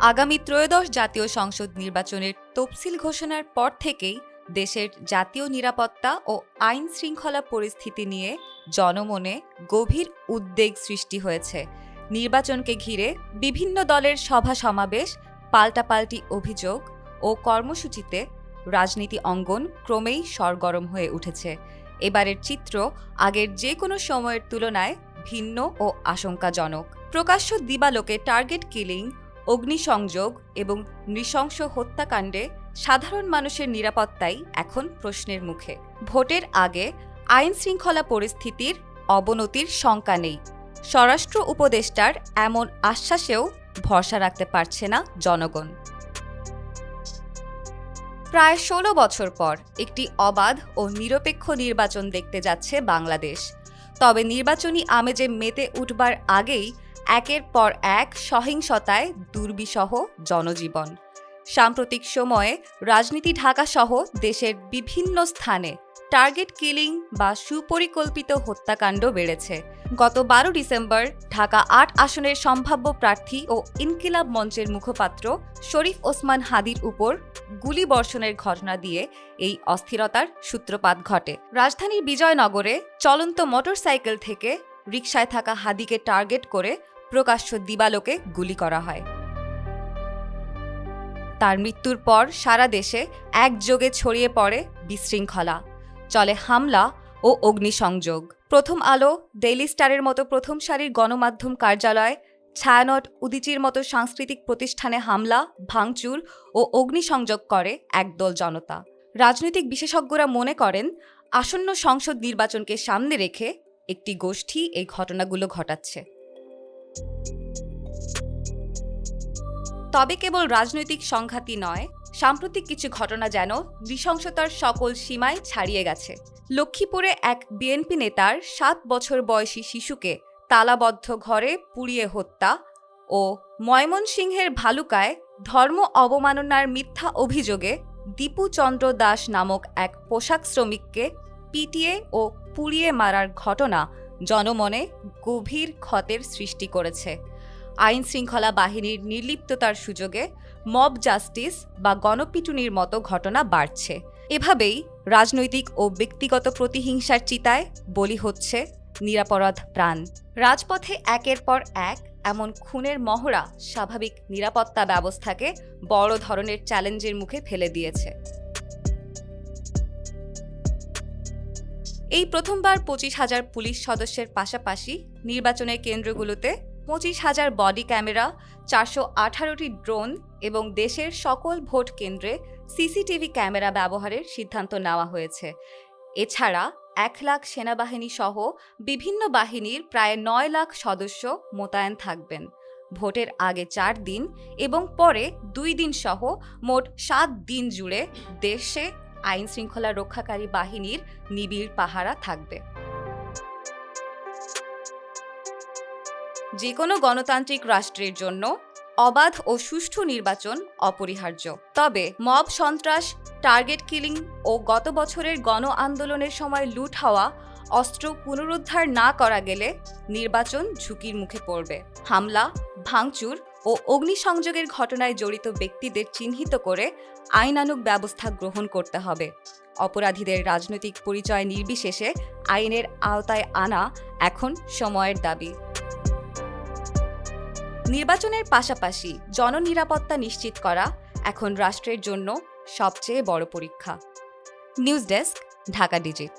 আগামী ত্রয়োদশ জাতীয় সংসদ নির্বাচনের তফসিল ঘোষণার পর থেকেই দেশের জাতীয় নিরাপত্তা ও আইন শৃঙ্খলা পরিস্থিতি নিয়ে জনমনে গভীর উদ্বেগ সৃষ্টি হয়েছে। নির্বাচনকে ঘিরে বিভিন্ন দলের সভা সমাবেশ, পাল্টাপাল্টি অভিযোগ ও কর্মসূচিতে রাজনীতি অঙ্গন ক্রমেই সরগরম হয়ে উঠেছে। এবারের চিত্র আগের যে কোনো সময়ের তুলনায় ভিন্ন ও আশঙ্কাজনক। প্রকাশ্য দিবালোকে টার্গেট কিলিং, অগ্নিসংযোগ এবং নৃশংস হত্যাকাণ্ডে সাধারণ মানুষের নিরাপত্তাই এখন প্রশ্নের মুখে। ভোটের আগে আইন শৃঙ্খলা পরিস্থিতির অবনতির শঙ্কা নেই। স্বরাষ্ট্র উপদেষ্টার এমন আশ্বাসেও ভরসা রাখতে পারছে না জনগণ। প্রায় ১৬ বছর পর একটি অবাধ ও নিরপেক্ষ নির্বাচন দেখতে যাচ্ছে বাংলাদেশ। তবে নির্বাচনী আমেজে মেতে উঠবার আগেই একের পর এক সহিংসতায় দুর্বিষহ জনজীবন। সাম্প্রতিক সময়ে রাজনীতি ঢাকাসহ দেশের বিভিন্ন স্থানে টার্গেট কিলিং বা সুপরিকল্পিত হত্যাকাণ্ড বেড়েছে। গত ১২ ডিসেম্বর ঢাকা ৮ আসনের সম্ভাব্য প্রার্থী ও ইনকিলাব মঞ্চের মুখপাত্র শরীফ ওসমান হাদির উপর গুলিবর্ষণের ঘটনা দিয়ে এই অস্থিরতার সূত্রপাত ঘটে। রাজধানীর বিজয়নগরে চলন্ত মোটরসাইকেল থেকে রিকশায় থাকা হাদিকে টার্গেট করে প্রকাশ্য দিবালোকে গুলি করা হয়। তার মৃত্যুর পর সারা দেশে একযোগে ছড়িয়ে পড়ে বিশৃঙ্খলা, চলে হামলা ও অগ্নিসংযোগ। প্রথম আলো, ডেইলি স্টারের মতো প্রথম সারির গণমাধ্যম কার্যালয়, ছায়ানট, উদীচীর মতো সাংস্কৃতিক প্রতিষ্ঠানে হামলা, ভাঙচুর ও অগ্নিসংযোগ করে একদল জনতা। রাজনৈতিক বিশেষজ্ঞরা মনে করেন, আসন্ন সংসদ নির্বাচনকে সামনে রেখে একটি গোষ্ঠী এই ঘটনাগুলো ঘটাচ্ছে। তবে কেবল রাজনৈতিক সংঘাতই নয়, সাম্প্রতিক কিছু ঘটনা যেন নৃশংসতার সকল সীমায় ছাড়িয়ে গেছে। লক্ষ্মীপুরে এক বিএনপি নেতার ৭ বছর বয়সী শিশুকে তালাবদ্ধ ঘরে পুড়িয়ে হত্যা ও ময়মনসিংহের ভালুকায় ধর্ম অবমাননার মিথ্যা অভিযোগে দীপু চন্দ্র দাস নামক এক পোশাক শ্রমিককে পিটিয়ে ও পুড়িয়ে মারার ঘটনা জনমনে গভীর ক্ষতের সৃষ্টি করেছে। আইন শৃঙ্খলা বাহিনীর নির্লিপ্ততার সুযোগে মব জাস্টিস বা গণপিটুনির মতো ঘটনা বাড়ছে। এভাবেই রাজনৈতিক ও ব্যক্তিগত প্রতিহিংসার চিতায় বলি হচ্ছে নিরাপরাধ প্রাণ। রাজপথে একের পর এক এমন খুনের মহড়া স্বাভাবিক নিরাপত্তা ব্যবস্থাকে বড় ধরনের চ্যালেঞ্জের মুখে ফেলে দিয়েছে। এই প্রথমবার ২৫,০০০ পুলিশ সদস্যের পাশাপাশি নির্বাচনের কেন্দ্রগুলোতে ২৫,০০০ বডি ক্যামেরা, ৪১৮টি ড্রোন এবং দেশের সকল ভোট কেন্দ্রে সিসিটিভি ক্যামেরা ব্যবহারের সিদ্ধান্ত নেওয়া হয়েছে। এছাড়া ১ লাখ সেনাবাহিনী সহ বিভিন্ন বাহিনীর প্রায় ৯ লাখ সদস্য মোতায়েন থাকবেন। ভোটের আগে ৪ দিন এবং পরে ২ দিন সহ মোট ৭ দিন জুড়ে দেশে আইন শৃঙ্খলা রক্ষাকারী বাহিনীর নিবিড় পাহারা থাকবে। যে কোনো গণতান্ত্রিক রাষ্ট্রের জন্য অবাধ ও সুষ্ঠু নির্বাচন অপরিহার্য। তবে মব সন্ত্রাস, টার্গেট কিলিং ও গত বছরের গণ আন্দোলনের সময় লুট হওয়া অস্ত্র পুনরুদ্ধার না করা গেলে নির্বাচন ঝুঁকির মুখে পড়বে। হামলা, ভাঙচুর ও অগ্নিসংযোগের ঘটনায় জড়িত ব্যক্তিদের চিহ্নিত করে আইনানুগ ব্যবস্থা গ্রহণ করতে হবে। অপরাধীদের রাজনৈতিক পরিচয় নির্বিশেষে আইনের আওতায় আনা এখন সময়ের দাবি। নির্বাচনের পাশাপাশি জননিরাপত্তা নিশ্চিত করা এখন রাষ্ট্রের জন্য সবচেয়ে বড় পরীক্ষা। News desk, Dhaka digit.